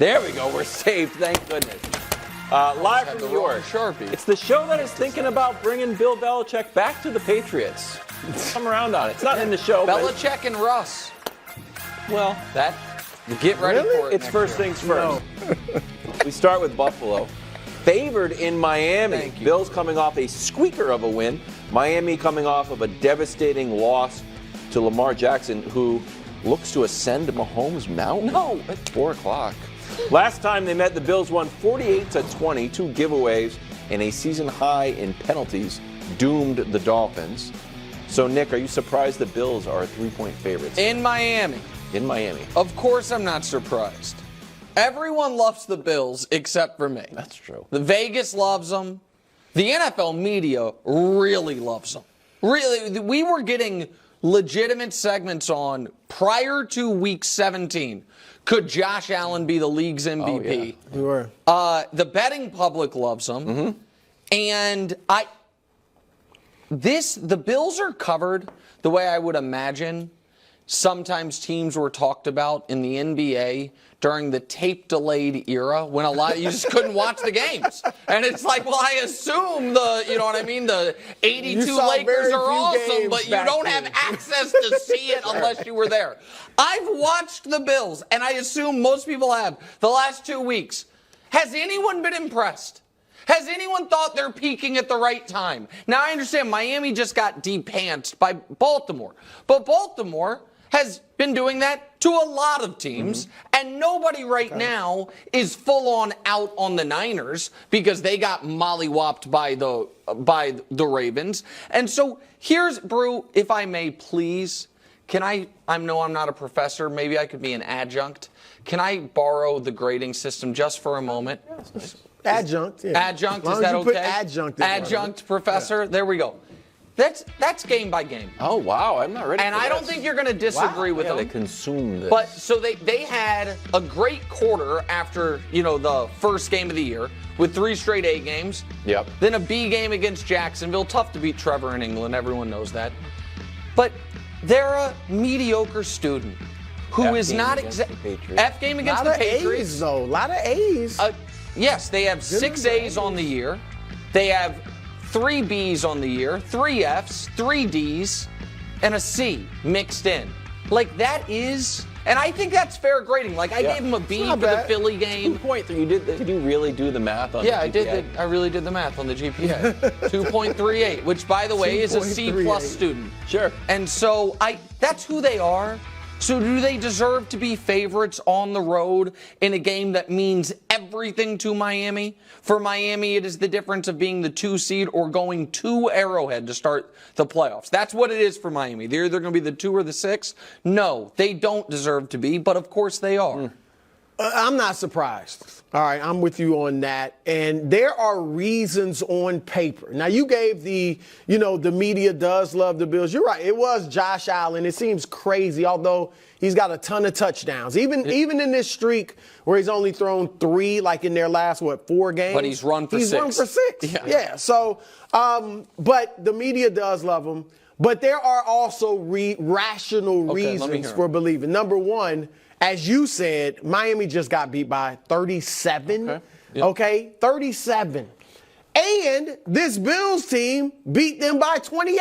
There we go. We're saved. Thank goodness. Live from New York. Sharpie. It's the show that is thinking about bringing Bill Belichick back to the Patriots. Come around on it. It's not in the show. Belichick and Russ. Well, that. Get ready for it. It's first things first. We start with Buffalo. Favored in Miami. Bills coming off a squeaker of a win. Miami coming off of a devastating loss to Lamar Jackson, who looks to ascend Mahomes Mountain. No, at 4 o'clock. Last time they met, the Bills won 48-20, 2 giveaways, and a season high in penalties doomed the Dolphins. So, Nick, are you surprised the Bills are 3-point favorites? In Miami. In Miami. Of course I'm not surprised. Everyone loves the Bills except for me. That's true. The Vegas loves them. The NFL media really loves them. Really, we were getting legitimate segments on prior to week 17. Could Josh Allen be the league's MVP? Oh, yeah. We were. The betting public loves him. Mm-hmm. And the Bills are covered the way I would imagine sometimes teams were talked about in the NBA during the tape-delayed era when you just couldn't watch the games. And it's like, well, I assume the 82 Lakers are awesome, but you don't have access to see it unless you were there. I've watched the Bills, and I assume most people have, the last 2 weeks. Has anyone been impressed? Has anyone thought they're peaking at the right time? Now, I understand Miami just got depantsed by Baltimore, but Baltimore has been doing that to a lot of teams, and nobody right now is full-on out on the Niners because they got mollywopped by the Ravens. And so here's, Brew, if I may please, I know I'm not a professor, maybe I could be an adjunct. Can I borrow the grading system just for a moment? Adjunct, yeah. Adjunct, is that okay? Put adjunct in adjunct, professor, there we go. That's game by game. Oh, wow. I'm not ready and for I this. don't think you're going to disagree with them. I consume this. But so they had a great quarter after, the first game of the year with 3 straight A games. Yep. Then a B game against Jacksonville. Tough to beat Trevor in England. Everyone knows that. But they're a mediocre student who is not exactly F game against the Patriots. A's, though. A lot of A's. Yes, they have 6 A's on the year. They have 3 B's on the year, 3 F's, 3 D's, and a C mixed in. Like, that is, and I think that's fair grading. Like, I gave him a B for the Philly game. 2.3. Did you really do the math on the GPA? I did. I really did the math on the GPA. 2.38, which, by the way, is a C+ student. Sure. And so that's who they are. So do they deserve to be favorites on the road in a game that means everything to Miami? For Miami, it is the difference of being the 2 seed or going to Arrowhead to start the playoffs. That's what it is for Miami. They're either going to be the 2 or the 6. No, they don't deserve to be, but of course they are. I'm not surprised. All right, I'm with you on that. And there are reasons on paper. Now, you gave the media does love the Bills. You're right. It was Josh Allen. It seems crazy, although he's got a ton of touchdowns. Even in this streak where he's only thrown 3, like in their last, 4 games. But he's run for 6. He's run for 6. Yeah. So, but the media does love him. But there are also rational reasons for believing. Number one, as you said, Miami just got beat by 37. Okay? 37. And this Bills team beat them by 28.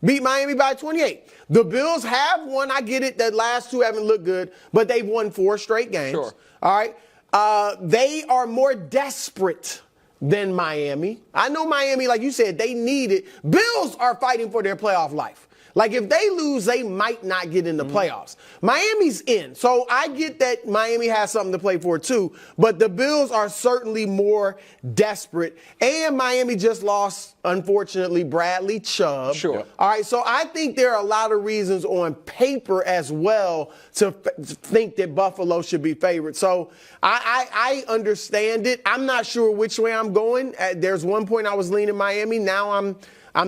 Beat Miami by 28. The Bills have won. I get it. The last 2 haven't looked good, but they've won 4 straight games. Sure. All right? They are more desperate than Miami. I know Miami, like you said, they need it. Bills are fighting for their playoff life. Like, if they lose, they might not get in the playoffs. Miami's in. So I get that Miami has something to play for, too. But the Bills are certainly more desperate. And Miami just lost, unfortunately, Bradley Chubb. Sure. All right, so I think there are a lot of reasons on paper as well to think that Buffalo should be favored. So I understand it. I'm not sure which way I'm going. There's one point I was leaning Miami. Now I'm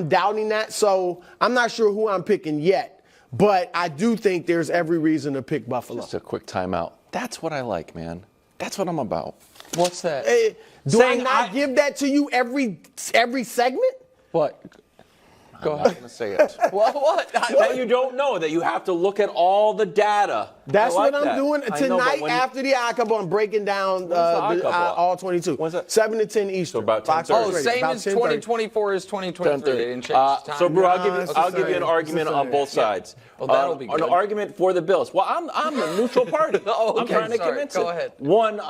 doubting that, so I'm not sure who I'm picking yet. But I do think there's every reason to pick Buffalo. Just a quick timeout. That's what I like, man. That's what I'm about. What's that? Do I not give that to you every segment? What? Go I'm ahead. not going to say it. What? That you don't know, that you have to look at all the data. That's I like what I'm that. doing I know, tonight but after the Eye Couple. I'm breaking down all 22. When's that? 7 to 10 Eastern. So about Fox 10:30. Oh, Sports Radio. same About as 10:30. 2024 is 2023. They didn't change the time. So, bro, I'll Nah, give you an argument on both sides. Well, that'll be good. An argument for the Bills. Well, I'm the neutral party. Oh, I'm okay, trying to sorry. convince Go it. ahead. One,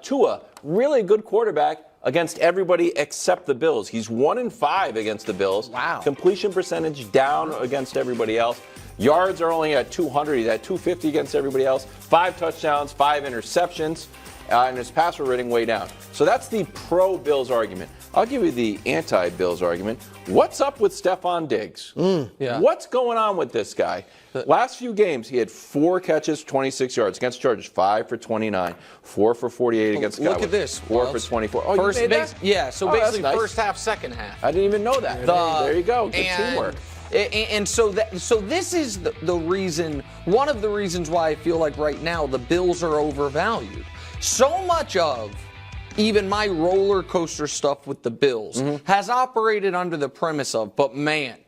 Tua, really good quarterback against everybody except the Bills. He's 1-5 against the Bills. Wow. Completion percentage down against everybody else. Yards are only at 200. He's at 250 against everybody else. 5 touchdowns, 5 interceptions, and his passer rating way down. So that's the pro-Bills argument. I'll give you the anti-Bills argument. What's up with Stephon Diggs? Yeah. What's going on with this guy? Last few games, he had 4 catches, 26 yards. Against Chargers, 5 for 29. 4 for 48 against Cowboys. Look at this. 4 for 24. Oh, First, you made that? yeah, so Oh, that's basically nice. first half, second half. I didn't even know that. There you go. Good teamwork. And so this is the reason, one of the reasons why I feel like right now the Bills are overvalued. So much of even my roller coaster stuff with the Bills has operated under the premise of, but man,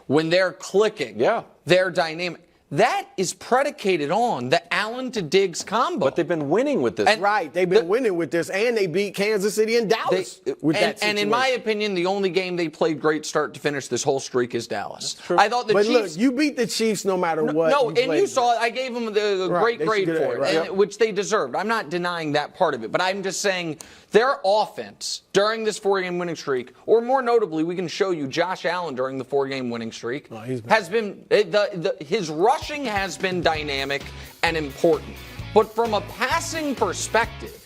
when they're clicking, they're dynamic. That is predicated on the Allen to Diggs combo. But they've been winning with this. Right, they've been winning with this, and they beat Kansas City and Dallas with that situation. And in my opinion, the only game they played great start to finish this whole streak is Dallas. I thought the but Chiefs. look, you beat the Chiefs no matter what. No, and played you saw it. I gave them the Right, great they grade should get for it, it, right. which they deserved. I'm not denying that part of it, but I'm just saying their offense during this 4-game winning streak, or more notably, we can show you Josh Allen during the 4-game winning streak, has been his rushing has been dynamic and important. But from a passing perspective,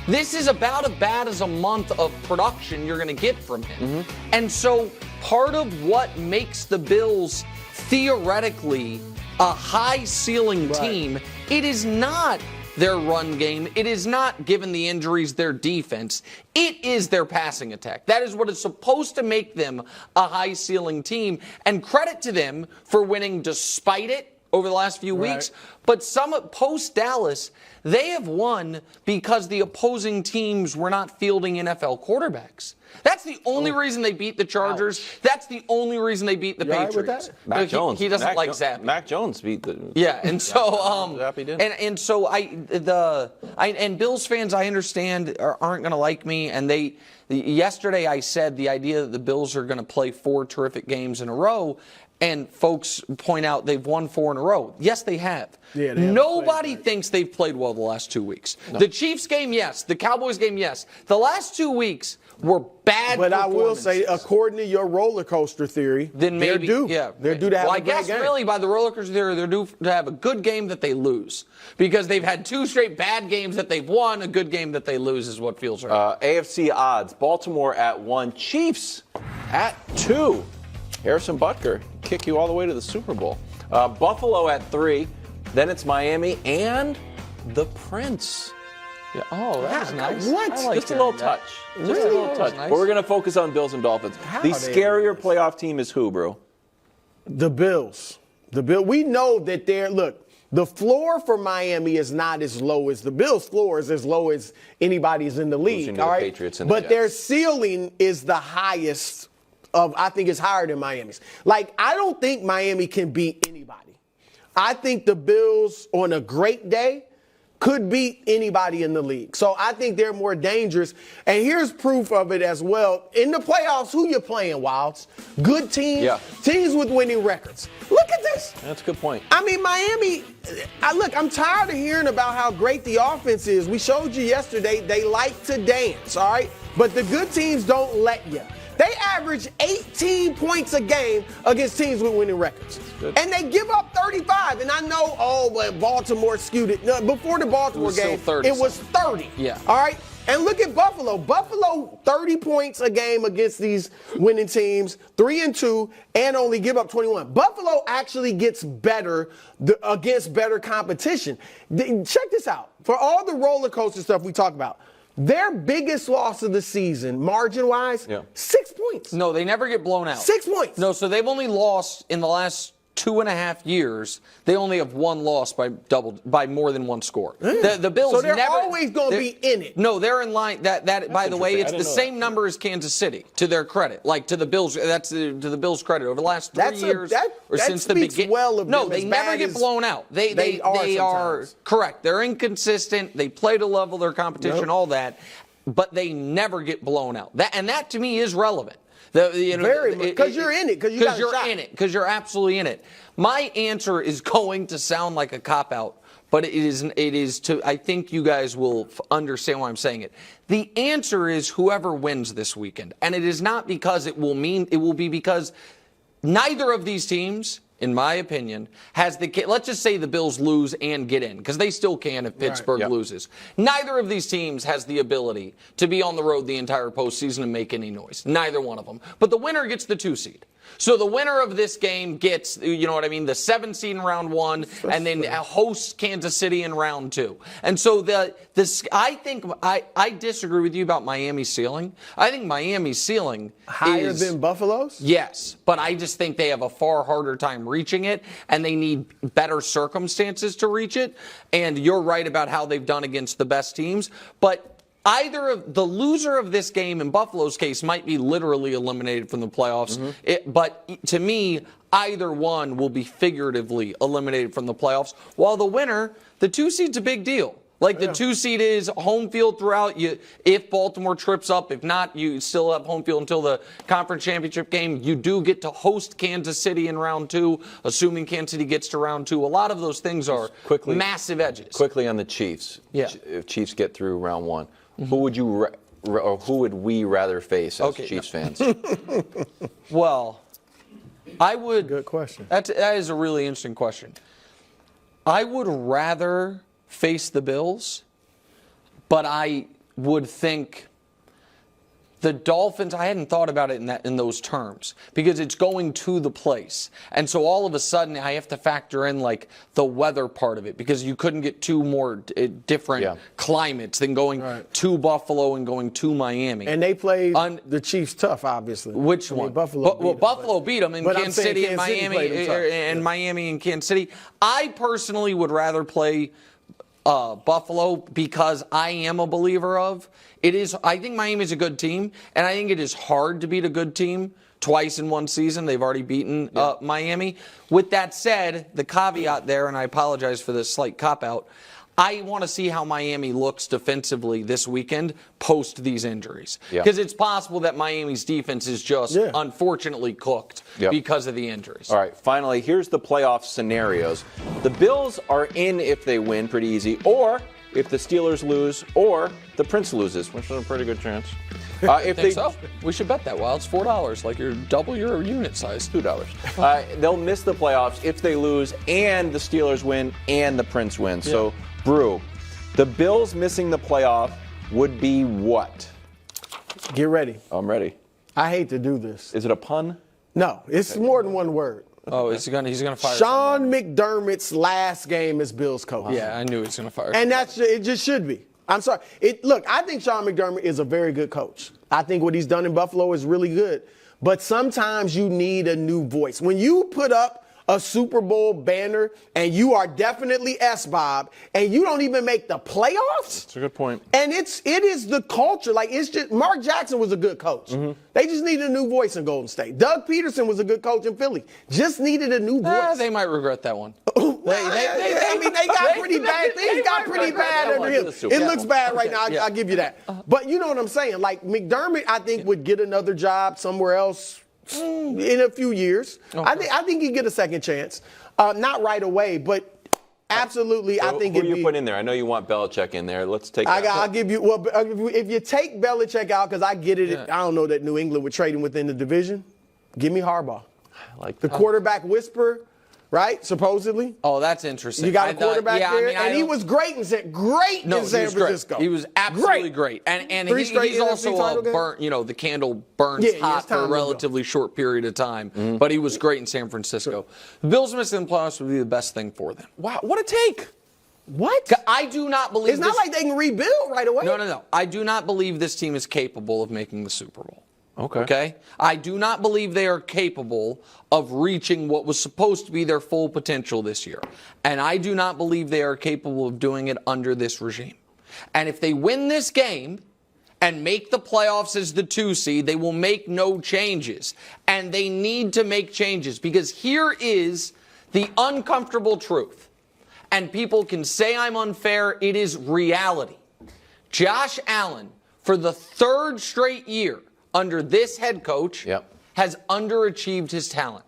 this is about as bad as a month of production you're going to get from him. And so part of what makes the Bills theoretically a high ceiling team, it is not their run game. It is not, given the injuries, their defense. It is their passing attack. That is what is supposed to make them a high ceiling team. And credit to them for winning despite it over the last few weeks. But some post-Dallas, they have won because the opposing teams were not fielding NFL quarterbacks. That's the only reason they beat the Chargers. Ouch. That's the only reason they beat the Patriots. Right with that? Mac Jones. He doesn't like Zappy. Mac Jones beat the. Yeah, and so Zappy did. and so and Bills fans, I understand, aren't going to like me. And yesterday I said the idea that the Bills are going to play 4 terrific games in a row. And folks point out they've won 4 in a row. Yes, they have. Yeah, they have Nobody thinks they've played well the last 2 weeks. No. The Chiefs game, yes. The Cowboys game, yes. The last 2 weeks were bad. But I will say, according to your roller coaster theory, then maybe, they're due. They're due to have a great game. I guess really by the roller coaster theory, they're due to have a good game that they lose. Because they've had 2 straight bad games that they've won. A good game that they lose is what feels right. AFC odds, Baltimore at 1, Chiefs at 2. Harrison Butker kick you all the way to the Super Bowl. Buffalo at 3. Then it's Miami and the Prince. Yeah. Oh, that was nice. What? Just a little touch. Just a little touch. Nice. But we're going to focus on Bills and Dolphins. The scarier playoff team is who, bro? The Bills. We know that the floor for Miami is not as low as the Bills' floor is as low as anybody's in the league. All right? Patriots and the but their ceiling is the highest I think it's higher than Miami's. Like, I don't think Miami can beat anybody. I think the Bills on a great day could beat anybody in the league. So I think they're more dangerous. And here's proof of it as well. In the playoffs, who you playing, Wildes? Good teams, teams with winning records. Look at this. That's a good point. I mean, Miami, I'm tired of hearing about how great the offense is. We showed you yesterday they like to dance, all right? But the good teams don't let you. They average 18 points a game against teams with winning records. And they give up 35. And I know, but Baltimore skewed it. No, before the Baltimore game, it was 30. Yeah. All right? And look at Buffalo. Buffalo, 30 points a game against these winning teams, 3-2, and only give up 21. Buffalo actually gets better against better competition. Check this out. For all the roller coaster stuff we talk about, their biggest loss of the season, margin-wise, 6 points. No, they never get blown out. 6 points. No, so they've only lost in the last 2.5 years, they only have one loss by more than one score. The Bills so they're never, always going to be in it. No, they're in line. That by the way, it's the same number as Kansas City. To their credit, like to the Bills, that's to the Bills' credit. Over the last 3 years, or since the beginning, well they never get blown out. They are correct. They're inconsistent. They play to level their competition, all that, but they never get blown out. That to me is relevant. Very much, because you're in it, because you're in it, because you're absolutely in it. My answer is going to sound like a cop-out, but it is to. I think you guys will understand why I'm saying it. The answer is whoever wins this weekend, and it is not because it will be because neither of these teams, in my opinion, has the. Let's just say the Bills lose and get in, because they still can if Pittsburgh loses. Neither of these teams has the ability to be on the road the entire postseason and make any noise. Neither one of them. But the winner gets the 2 seed. So the winner of this game gets, you know what I mean, the 7 seed in round 1, and then hosts Kansas City in round 2. And so I think I disagree with you about Miami's ceiling. I think Miami's ceiling higher is than Buffalo's? Yes, but I just think they have a far harder time reaching it, and they need better circumstances to reach it. And you're right about how they've done against the best teams, but either of the loser of this game, in Buffalo's case, might be literally eliminated from the playoffs. But to me, either one will be figuratively eliminated from the playoffs. While the winner, the 2 seed's a big deal. Like the 2 seed is home field throughout. If Baltimore trips up, if not, you still have home field until the conference championship game. You do get to host Kansas City in round 2, assuming Kansas City gets to round 2. A lot of those things are massive edges. Quickly on the Chiefs. Yeah. If Chiefs get through round 1. Who would you or who would we rather face as Chiefs fans? Well, I would. Good question. That is a really interesting question. I would rather face the Bills, but I would think the Dolphins. I hadn't thought about it in those terms, because it's going to the place, and so all of a sudden I have to factor in like the weather part of it, because you couldn't get 2 more different climates than going to Buffalo and going to Miami. And they played the Chiefs tough, obviously. Which one? Buffalo beat them in Kansas City and Miami, and Miami and Kansas City. I personally would rather play Buffalo, because I am a believer of it is. I think Miami is a good team, and I think it is hard to beat a good team twice in one season. They've already beaten Miami. With that said, the caveat there, and I apologize for this slight cop-out, I want to see how Miami looks defensively this weekend post these injuries. Because it's possible that Miami's defense is just unfortunately cooked because of the injuries. All right, finally, here's the playoff scenarios. The Bills are in if they win, pretty easy, or if the Steelers lose, or the Prince loses, which is a pretty good chance. If they so, we should bet that. Well, it's $4, like you're double your unit size. $2. They'll miss the playoffs if they lose, and the Steelers win, and the Prince win. So, Brew, the Bills missing the playoff would be what? Get ready. I'm ready. I hate to do this. Is it a pun? No, it's more than one word. Oh, he's gonna fire Sean McDermott's last game as Bills coach. Yeah, I knew he was gonna fire. And it just should be. I'm sorry. Look, I think Sean McDermott is a very good coach. I think what he's done in Buffalo is really good. But sometimes you need a new voice. When you put up a Super Bowl banner and you are definitely S-Bob and you don't even make the playoffs. That's a good point. And it is the culture. Like, it's just, Mark Jackson was a good coach. They just needed a new voice in Golden State. Doug Peterson was a good coach in Philly. Just needed a new voice. They might regret that one. They got pretty bad. Things got pretty bad under him. It looks bad right now. I'll give you that. But you know what I'm saying? Like, McDermott, I think, would get another job somewhere else in a few years. Okay. I think he'd get a second chance. Not right away, but absolutely, I think who you put in there? I know you want Belichick in there. Let's take that. I'll give you, well, if you take Belichick out, because I get it, I don't know that New England would trade him within the division. Give me Harbaugh. Like the quarterback whisperer, right? Supposedly. Oh, that's interesting. You got a quarterback there, and he was great in San Francisco. He was absolutely great. And he's also the candle burns hot for a relatively short period of time. But he was great in San Francisco. The Bills missing the playoffs would be the best thing for them. Wow, what a take. What? I do not believe it's not like they can rebuild right away. No. I do not believe this team is capable of making the Super Bowl. Okay? I do not believe they are capable of reaching what was supposed to be their full potential this year. And I do not believe they are capable of doing it under this regime. And if they win this game and make the playoffs as the 2 seed, they will make no changes. And they need to make changes because here is the uncomfortable truth. And people can say I'm unfair. It is reality. Josh Allen, for the 3rd straight year under this head coach, has underachieved his talent.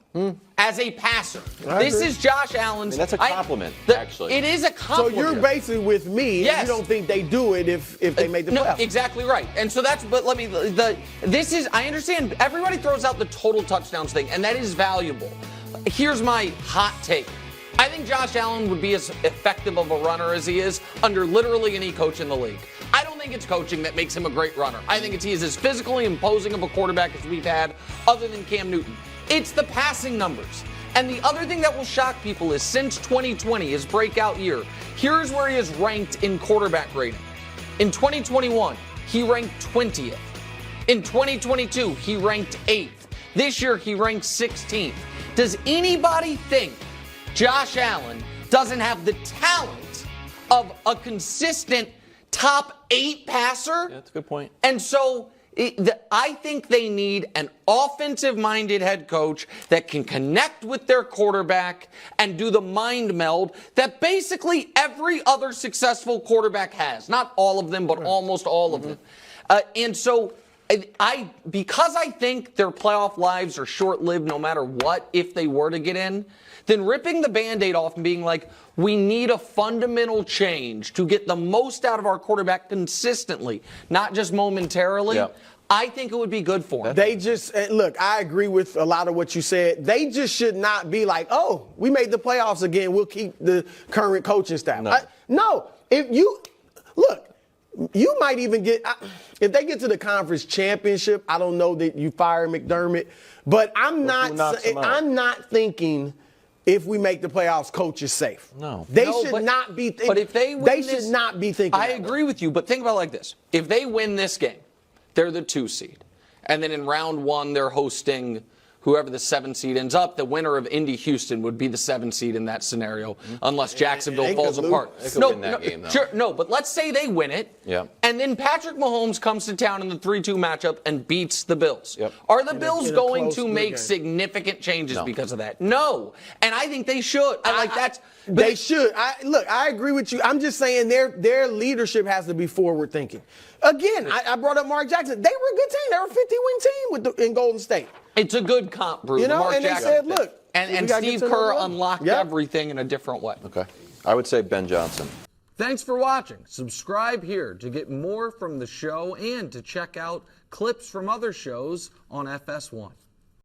As a passer. This is Josh Allen's. That's a compliment, actually. It is a compliment. So you're basically with me. Yes. You don't think they do it if they make the playoffs. No, exactly right. And so I understand everybody throws out the total touchdowns thing, and that is valuable. Here's my hot take. I think Josh Allen would be as effective of a runner as he is under literally any coach in the league. I don't think it's coaching that makes him a great runner. I think he is as physically imposing of a quarterback as we've had other than Cam Newton. It's the passing numbers. And the other thing that will shock people is since 2020, his breakout year, here's where he is ranked in quarterback rating. In 2021, he ranked 20th. In 2022, he ranked 8th. This year, he ranked 16th. Does anybody think Josh Allen doesn't have the talent of a consistent top 8 passer? Yeah, that's a good point. And so I think they need an offensive-minded head coach that can connect with their quarterback and do the mind meld that basically every other successful quarterback has. Not all of them, but almost all of them. And so because I think their playoff lives are short-lived no matter what, if they were to get in, then ripping the Band-Aid off and being like, we need a fundamental change to get the most out of our quarterback consistently, not just momentarily. I think it would be good for them. They just, look, I agree with a lot of what you said. They just should not be like, oh, we made the playoffs again. We'll keep the current coaching staff. No. If you, look, you might even get, if they get to the conference championship, I don't know that you fire McDermott, but I'm not thinking if we make the playoffs, coach is safe. They should not be thinking. But if they win should not be thinking. I agree with you, but think about it like this. If they win this game, they're the 2 seed. And then in round 1, they're hosting whoever the 7 seed ends up. The winner of Indy-Houston would be the 7 seed in that scenario, unless Jacksonville falls apart. No, but let's say they win it, and then Patrick Mahomes comes to town in the 3-2 matchup and beats the Bills. Are the Bills going to make significant changes because of that? No, and I think they should. They should. Look, I agree with you. I'm just saying their leadership has to be forward thinking. Again, I brought up Mark Jackson. They were a good team. They were a 50-win team in Golden State. It's a good comp, Bruce. You know, Mark and Jackson. they said, look. And Steve Kerr unlocked everything in a different way. Okay. I would say Ben Johnson. Thanks for watching. Subscribe here to get more from the show and to check out clips from other shows on FS1.